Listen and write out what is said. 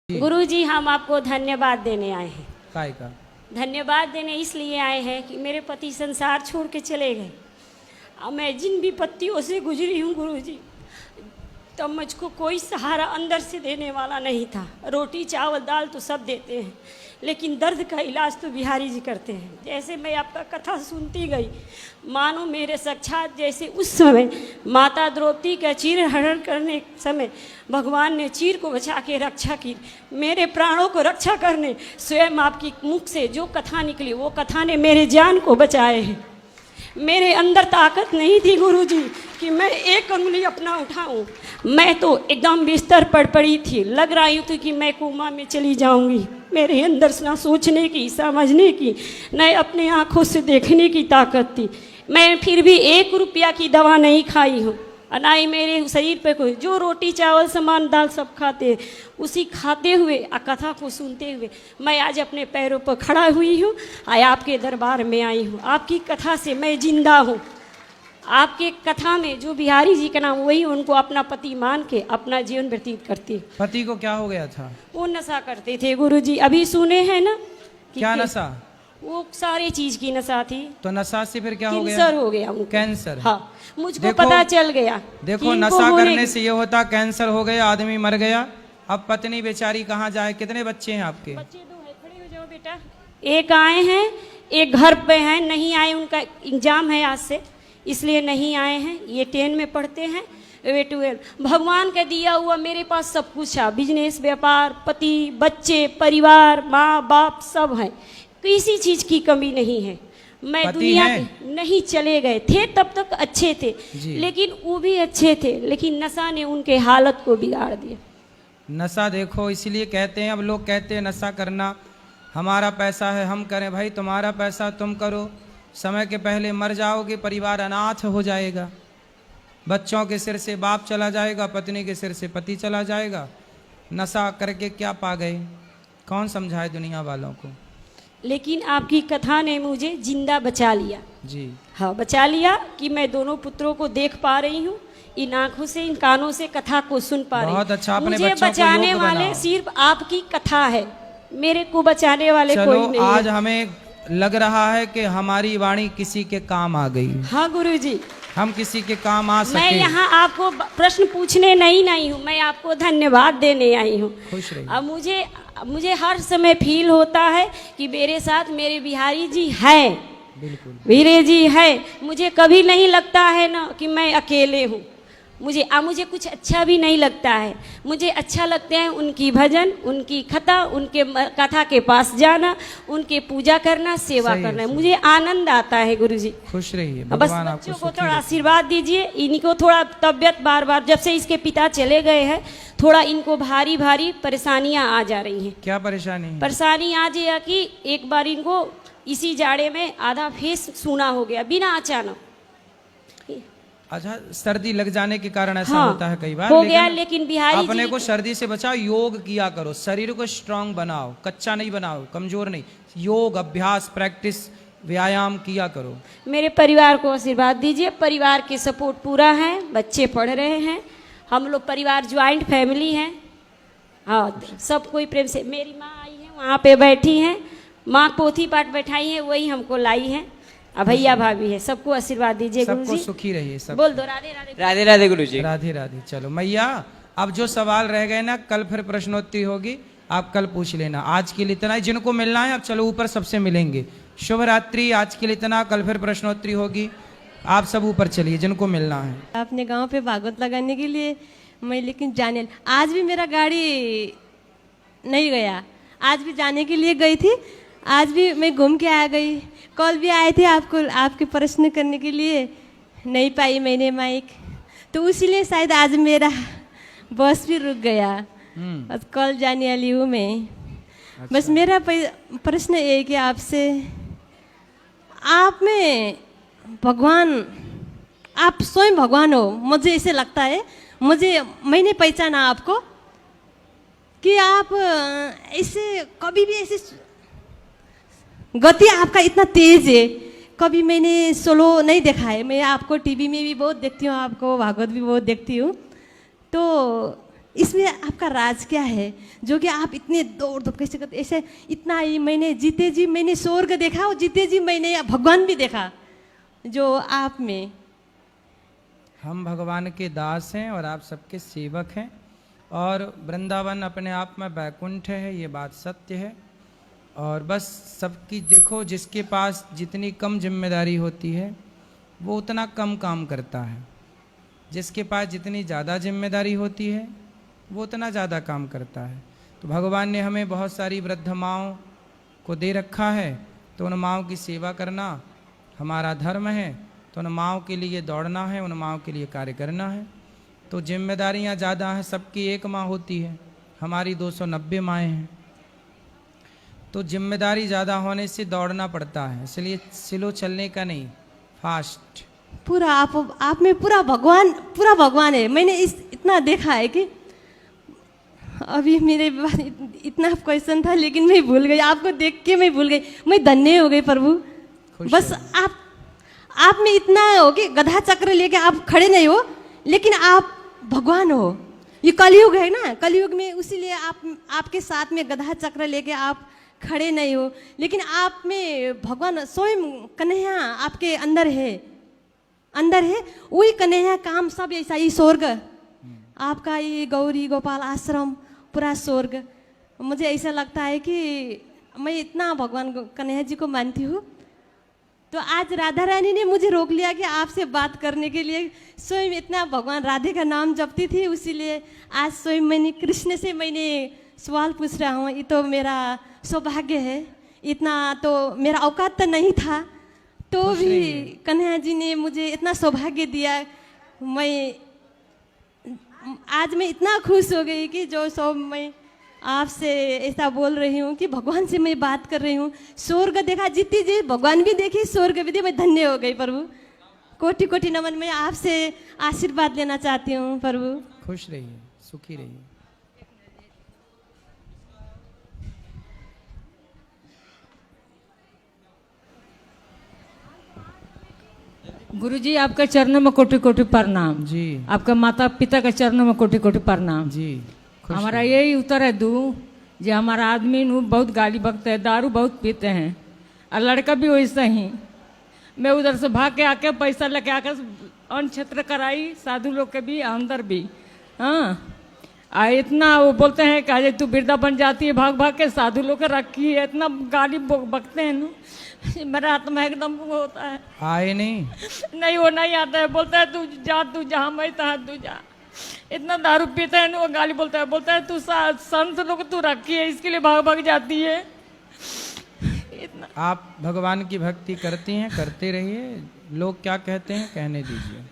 गुरुजी, हम आपको धन्यवाद देने आए हैं। काय का? धन्यवाद देने इसलिए आए हैं कि मेरे पति संसार छोड़ के चले गए। अब मैं जिन विपत्तियों से गुजरी हूँ गुरुजी, तब मुझको कोई सहारा अंदर से देने वाला नहीं था। रोटी चावल दाल तो सब देते हैं, लेकिन दर्द का इलाज तो बिहारी जी करते हैं। जैसे मैं आपका कथा सुनती गई, मानो मेरे साक्षात जैसे उस समय माता द्रौपदी का चीर हरण करने समय भगवान ने चीर को बचा के रक्षा की, मेरे प्राणों को रक्षा करने स्वयं आपकी मुख से जो कथा निकली, वो कथा ने मेरे जान को बचाए हैं। मेरे अंदर ताकत नहीं थी गुरुजी कि मैं एक उंगली अपना उठाऊं। मैं तो एकदम बिस्तर पर पड़ी थी, लग रही थी कि मैं कोमा में चली जाऊंगी। मेरे अंदर ना सोचने की, समझने की, न अपने आँखों से देखने की ताकत थी। मैं फिर भी 1 रुपया की दवा नहीं खाई हूँ, ना ही मेरे शरीर पे कोई। जो रोटी चावल सामान दाल सब खाते, उसी खाते हुए कथा को सुनते हुए मैं आज अपने पैरों पर खड़ा हुई हूँ। आज आपके दरबार में आई हूँ। आपकी कथा से मैं जिंदा हूँ। आपके कथा में जो बिहारी जी का नाम, वही उनको अपना पति मान के अपना जीवन व्यतीत करती। पति को क्या हो गया था? वो नशा करते थे गुरुजी, अभी सुने हैं ना? क्या नशा? वो सारी चीज की नशा थी। तो नशा से फिर क्या हो गया? कैंसर हो गया उनको। कैंसर? हाँ, मुझको पता चल गया। देखो, नशा करने से ये होता, कैंसर हो गया, आदमी मर गया। अब पत्नी बेचारी कहाँ जाए? कितने बच्चे हैं आपके? बच्चे 2 हैं। खड़े हो जाओ बेटा। एक आए हैं, एक घर पे हैं, नहीं आए, उनका एग्जाम है आज से, इसलिए नहीं आए हैं। ये 10 में पढ़ते हैं, वे 12। भगवान का दिया हुआ मेरे पास सब कुछ है, बिजनेस, व्यापार, पति, बच्चे, परिवार, माँ बाप सब है, किसी चीज की कमी नहीं है। मैं दुनिया के नहीं, चले गए थे तब तक अच्छे थे, लेकिन वो भी अच्छे थे, लेकिन नशा ने उनके हालत को बिगाड़ दिया। नशा देखो, इसीलिए कहते हैं, अब लोग कहते हैं नशा करना हमारा पैसा है हम करें। भाई, तुम्हारा पैसा तुम करो, समय के पहले मर जाओगे, परिवार अनाथ हो जाएगा। बच्चों के सिर से बाप चला जाएगा, पत्नी के सिर से पति चला जाएगा। नशा करके क्या पा गए? कौन समझाए दुनिया वालों को? लेकिन आपकी कथा ने मुझे जिंदा बचा लिया जी। हाँ, बचा लिया कि मैं दोनों पुत्रों को देख पा रही हूँ, इन आंखों से, इन कानों से कथा को सुन पा रही हूँ। बहुत अच्छा। अपने मुझे बचाने वाले सिर्फ आपकी कथा है, मेरे को बचाने वाले कोई नहीं। आज हमें लग रहा है कि हमारी वाणी किसी के काम आ गई। हाँ गुरुजी, हम किसी के काम आ सके। मैं यहाँ आपको प्रश्न पूछने नहीं हूँ, मैं आपको धन्यवाद देने आई हूँ। खुश रहिए। अब मुझे हर समय फील होता है कि मेरे साथ मेरे बिहारी जी हैं। बिल्कुल, वीरे जी है। मुझे कभी नहीं लगता है ना कि मैं अकेले हूँ। मुझे कुछ अच्छा भी नहीं लगता है। मुझे अच्छा लगते हैं उनकी भजन, उनकी कथा, उनके कथा के पास जाना, उनके पूजा करना, सेवा करना, मुझे आनंद आता है गुरुजी। खुश रहिए। बस बच्चों को थोड़ा आशीर्वाद दीजिए। इनको थोड़ा तबियत बार जब से इसके पिता चले गए हैं, थोड़ा इनको भारी परेशानियां आ जा रही हैं। क्या परेशानी? परेशानी आज यह कि एक बार इनको इसी जाड़े में आधा फेस सूना हो गया बिना अचानक। अच्छा, सर्दी लग जाने के कारण ऐसा हाँ, होता है कई बार हो गया। लेकिन बिहारी अपने को सर्दी से बचाओ, योग किया करो, शरीर को स्ट्रांग बनाओ, कच्चा नहीं बनाओ, कमजोर नहीं। योग, अभ्यास, प्रैक्टिस, व्यायाम किया करो। मेरे परिवार को आशीर्वाद दीजिए। परिवार के सपोर्ट पूरा है, बच्चे पढ़ रहे हैं, हम लोग परिवार ज्वाइंट फैमिली हैं। हाँ, सब कोई प्रेम से। मेरी माँ आई है, वहाँ पे बैठी हैं, माँ पोथी पाठ बैठाई है, वही हमको लाई है। भैया भाभी है, सबको आशीर्वाद दीजिए गुरुजी। सबको सुखी रहिए। सब बोल दो राधे राधे। राधे राधे गुरुजी। राधे राधे। चलो मैया, अब जो सवाल रह गए ना, कल फिर प्रश्नोत्तरी होगी, आप कल पूछ लेना। आज के लिए इतना ही। जिनको मिलना है अब चलो ऊपर सबसे मिलेंगे। शुभ रात्रि। आज के लिए इतना, कल फिर प्रश्नोत्तरी होगी, आप सब ऊपर चलिए जिनको मिलना है। अपने गांव पे भागवत लगाने के लिए मैं, लेकिन जाने आज भी मेरा गाड़ी नहीं गया। आज भी जाने के लिए गई थी, आज भी मैं घूम के आ गई। कल भी आए थे आपके प्रश्न करने के लिए, नहीं पाई मैंने माइक, तो इसीलिए शायद आज मेरा बस भी रुक गया। बस कल जाने वाली हूँ मैं। अच्छा। बस मेरा प्रश्न ये है कि आपसे, आप में भगवान, आप स्वयं भगवान हो, मुझे ऐसे लगता है। मैंने पहचाना आपको कि आप ऐसे कभी भी ऐसे गति आपका इतना तेज है, कभी मैंने सोलो नहीं देखा है। मैं आपको टीवी में भी बहुत देखती हूँ, आपको भागवत भी बहुत देखती हूँ। तो इसमें आपका राज क्या है जो कि आप इतने दौड़ धूप कैसे करते? ऐसे इतना ही मैंने जीते जी मैंने स्वर्ग देखा और जीते जी मैंने भगवान भी देखा जो आप में। हम भगवान के दास हैं और आप सबके सेवक हैं, और वृंदावन अपने आप में वैकुंठ है, ये बात सत्य है। और बस सबकी देखो, जिसके पास जितनी कम जिम्मेदारी होती है वो उतना कम काम करता है, जिसके पास जितनी ज़्यादा जिम्मेदारी होती है वो उतना ज़्यादा काम करता है। तो भगवान ने हमें बहुत सारी वृद्ध माँओं को दे रखा है, तो उन माँओं की सेवा करना हमारा धर्म है। तो उन माँओं के लिए दौड़ना है, उन माँओं के लिए कार्य करना है। तो जिम्मेदारियाँ ज़्यादा हैं, सबकी एक माँ होती है, हमारी 290 माएँ हैं। तो जिम्मेदारी ज़्यादा होने से दौड़ना पड़ता है, इसलिए स्लो चलने का नहीं, फास्ट। पूरा आप में पूरा भगवान है। मैंने इतना देखा है कि अभी मेरे पास इतना क्वेश्चन था लेकिन मैं भूल गई, आपको देख के मैं भूल गई। मैं धन्य हो गई प्रभु। बस आप में इतना हो कि गधा चक्र लेके आप खड़े नहीं हो, लेकिन आप भगवान हो। ये कलयुग है ना, कलयुग में उसीलिए आपके साथ में गधा चक्र लेके आप खड़े नहीं हो, लेकिन आप में भगवान स्वयं कन्हैया आपके अंदर है। वही कन्हैया काम सब ऐसा ही स्वर्ग आपका, ये गौरी गोपाल आश्रम पूरा स्वर्ग। मुझे ऐसा लगता है कि मैं इतना भगवान कन्हैया जी को मानती हूँ। तो आज राधा रानी ने मुझे रोक लिया कि आपसे बात करने के लिए। स्वयं इतना भगवान राधे का नाम जपती थी, इसीलिए आज स्वयं मैंने कृष्ण से सवाल पूछ रहा हूँ। ये तो मेरा सौभाग्य है। इतना तो मेरा औकात तो नहीं था, तो भी कन्हैया जी ने मुझे इतना सौभाग्य दिया। आज मैं इतना खुश हो गई कि मैं आपसे ऐसा बोल रही हूँ कि भगवान से मैं बात कर रही हूँ। स्वर्ग देखा, जीती जी भगवान भी देखी, स्वर्ग भी देखी। मैं धन्य हो गई प्रभु। कोटि कोटि नमन। मैं आपसे आशीर्वाद लेना चाहती हूँ प्रभु। खुश रहिए, सुखी रहिए। गुरुजी आपके चरणों में कोटि कोटि प्रणाम जी। आपके माता पिता के चरणों में कोटि कोटि प्रणाम जी। हमारा यही उत्तर है जो हमारा आदमी बहुत गाली बकते हैं, दारू बहुत पीते हैं, और लड़का भी वैसा ही। मैं उधर से भाग के आके पैसा लेके आकर अन्न क्षेत्र कराई, साधु लोग के भी अंदर भी। हाँ, इतना वो बोलते हैं कि अजय तू वृद्धा बन जाती है, भाग भाग के साधु लोग रखी है, इतना गाली बकते हैं ना। मेरा हाथ में एकदम वो होता है। आए नहीं वो नहीं आता है। बोलता है तू जहाँ मैं तहाँ तू जा। इतना दारू पीता है ना, वो गाली बोलता है तू संत लोग तू रखी है, इसके लिए भाग भाग जाती है। इतना आप भगवान की भक्ति करती हैं, करते रहिए। लोग क्या कहते हैं कहने दीजिए।